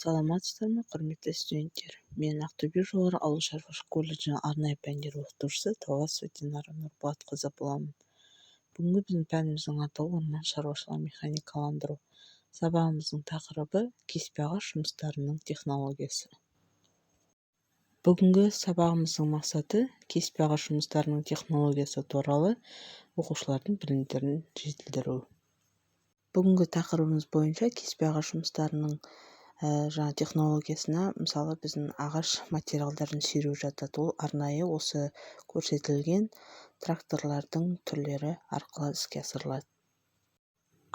Саламатсыздар ма, құрметті студенттер? Мен Ақтөбе жоғары ауыл шаруашылық колледжінің арнайы пәндер оқытушысы Талғасов Динара Нұрболатқызы боламын. Бүгінгі біздің пәніміздің атауы орман шаруашылығы механикаландыру. Сабағымыздың тақырыбы кеспе ағаш жұмыстарының технологиясы. Бүгінгі сабағымыздың мақсаты кеспе ағаш жұмыстарының технологиясы туралы оқушылардың білімдерін жетілдіру. Бүгінгі тақырыбымыз бойынша кеспе ағаш жұмыстарының технологиясына мысалы біздің ағаш материалдарын сүйреу жатады. Ол арнайы осы көрсетілген тракторлардың түрлері арқылы іске асырылады.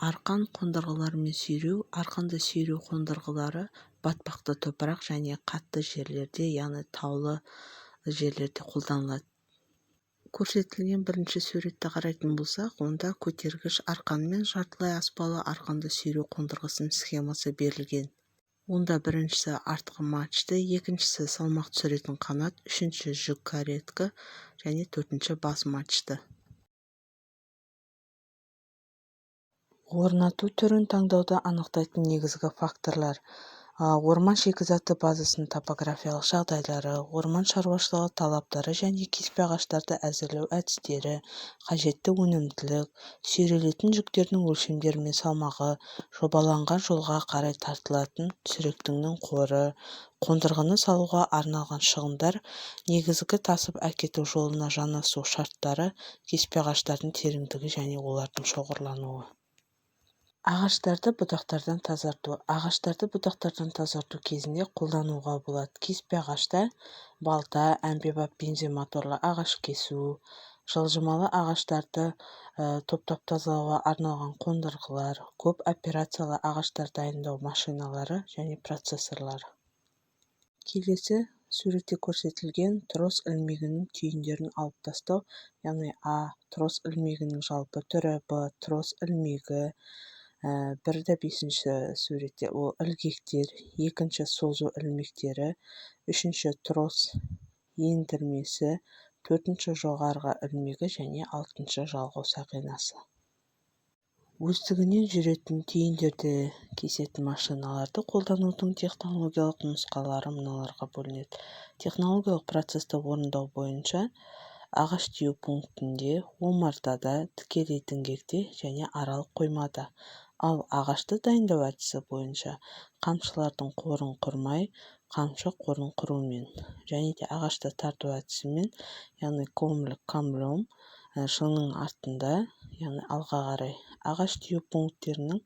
Арқан қондырғыларымен сүйреу. Арқанды сүйреу қондырғылары батпақты топырақ және қатты жерлерде, яғни таулы жерлерде қолданылады. Көрсетілген бірінші суретті қарайтын болсақ, онда көтергіш арқан мен жартылай аспалы арқанды сүйреу қондырғысының схемасы берілген. Онда біріншісі артқы мачта, екіншісі салмақ түсіретін қанат, үшінші жүк каретка және төртінші бас мачта. Орнату түрін таңдауда анықтайтын негізгі факторлар: орман шикізаты базасының топографиялық жағдайлары, орман шаруашылығы талаптары және кеспе ағаштарды әзірлеу әдістері, қажетті өнімділік, сүйрелетін жүктердің өлшемдері мен салмағы, жобаланған жолға қарай тартылатын сүректіңнің қоры, қондырғыны салуға арналған шығындар, негізгі тасып әкету жолына жанасу шарттары, кеспе ағаштардың тереңдігі және олардың шоғырлануы. Ағаштарды бұтақтардан тазарту. Ағаштарды бұтақтардан тазарту кезінде қолдануға болады. Кеспе ағашта балта, әмбебап бензин моторлы ағаш кесу, жылжымалы ағаштарды топтап тазалауға арналған қондырғылар, көп операциялы ағаштар дайындау машиналары және процессорлар. Келесі суретте көрсетілген трос ілмегінің түйіндерін алып тастау, яғни А. Трос ілмегінің жалпы түрі, Б. Трос ілмегі, 1-5 суретте ол ілгектер, екінші созу ілмектері, үшінші трос ендірмесі, төртінші жоғарғы ілмегі және алтыншы жалғау сақинасы. Өздігінен жүретін түйіндерді кесетін машиналарды қолданудың технологиялық нұсқалары мыналарға бөлінеді. Технологиялық процесті орындау бойынша ағаш түйу пунктінде, омартада, тікелей діңгекте және аралық қоймада. Ал ағашты дайындау әдісі бойынша қамшылардың қорын құрмай, қамшы қорын құрумен және де ағашты тарту әдісімен, яғни комлік камлем, шыңның артында, яғни алға қарай ағаш түйу пункттерінің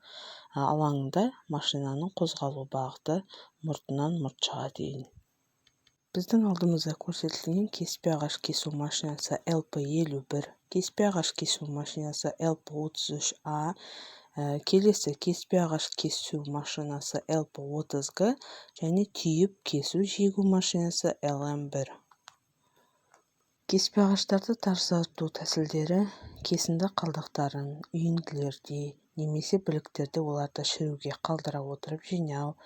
алаңында машинаның қозғалу бағыты мұртынан мұртшаға дейін. Біздің алдымызда көрсетілген кеспе ағаш кесу машинасы LP51, кеспе ағаш кесу машинасы LP33A, келесі кеспе ағаш кесу машинасы LP30G және түйіп кесу жегу машинасы LM1. Кеспе ағаштарды тазарту тәсілдері: кесінді қалдықтарын үйінділерде немесе біліктерде оларды шіруге қалдыра отырып жинау,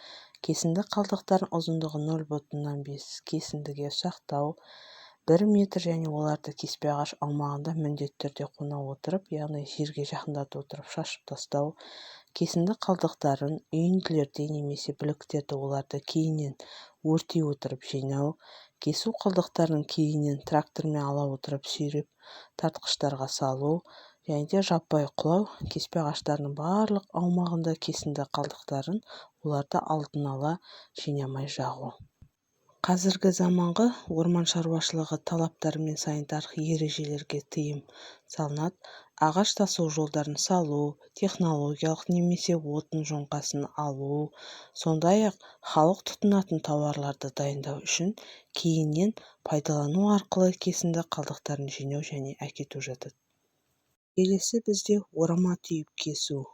кесінді қалдықтарын ұзындығы 0,5 кесіндіге ұсақтау, 1 метр және оларды кеспе ағаш аумағында міндетті түрде қона отырып, яғни жерге жақындата отырып шашып тастау, кесінді қалдықтарын үйінділерде немесе біліктерде оларды кейіннен өртей отырып жинау, кесу қалдықтарын кейіннен трактормен ала отырып сүйреп тартқыштарға салу және де жаппай құлау, кеспе ағаштарының барлық аумағында кесінді қалдықтарын оларды алдын ала жинамай жағу. Қазіргі заманғы орман шаруашылығы талаптары мен санитарлық ережелерге тыйым салынады. Ағаш тасу жолдарын салу, технологиялық немесе отын жоңқасын алу, сондай-ақ халық тұтынатын тауарларды дайындау үшін кейіннен пайдалану арқылы кесінді қалдықтарын жинау және әкету жатады. Келесі бізде орама түйіп кесу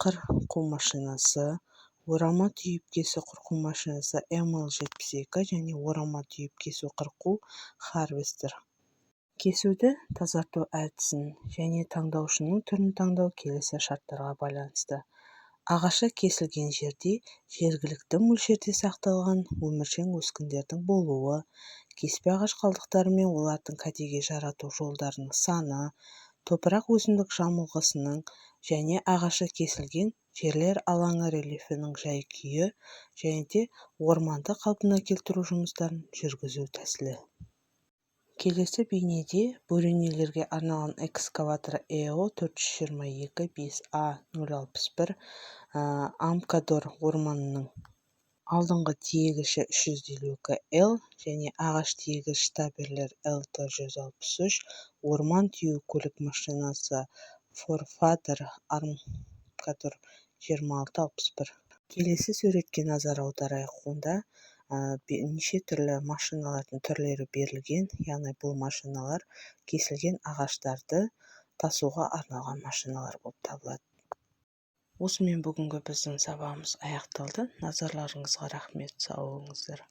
қырқу машинасы, орама түйіп кесу қырқу машинасы ML72 және орама түйіп кесу қырқу харвестер. Кесуді тазарту әдісін және таңдаушының түрін таңдау келесі шарттарға байланысты: ағашы кесілген жерде жергілікті мөлшерде сақталған өміршең өскіндердің болуы, кеспе ағаш қалдықтары мен олардың кәдеге жарату жолдарының саны, топырақ өсімдік жамылғысының және ағашы кесілген жерлер алаңы рельефінің жай-күйі және де орманды қалпына келтіру жұмыстарын жүргізу тәсілі. Келесі бейнеде бөренелерге арналған экскаватор ЭО 422-5А061 Амкадор орманының алдыңғы тиегіші 352L және ағаш тиегіш штабелер LT163 орман тиеу көлік машинасы Форфатер Амкадор 2661. Келесі суретке назар аударайық. Онда неше түрлі машиналардың түрлері берілген, яғни бұл машиналар кесілген ағаштарды тасуға арналған машиналар болып табылады. Осымен бүгінгі біздің сабағымыз аяқталды. Назарларыңызға рахмет, сау болыңыздар.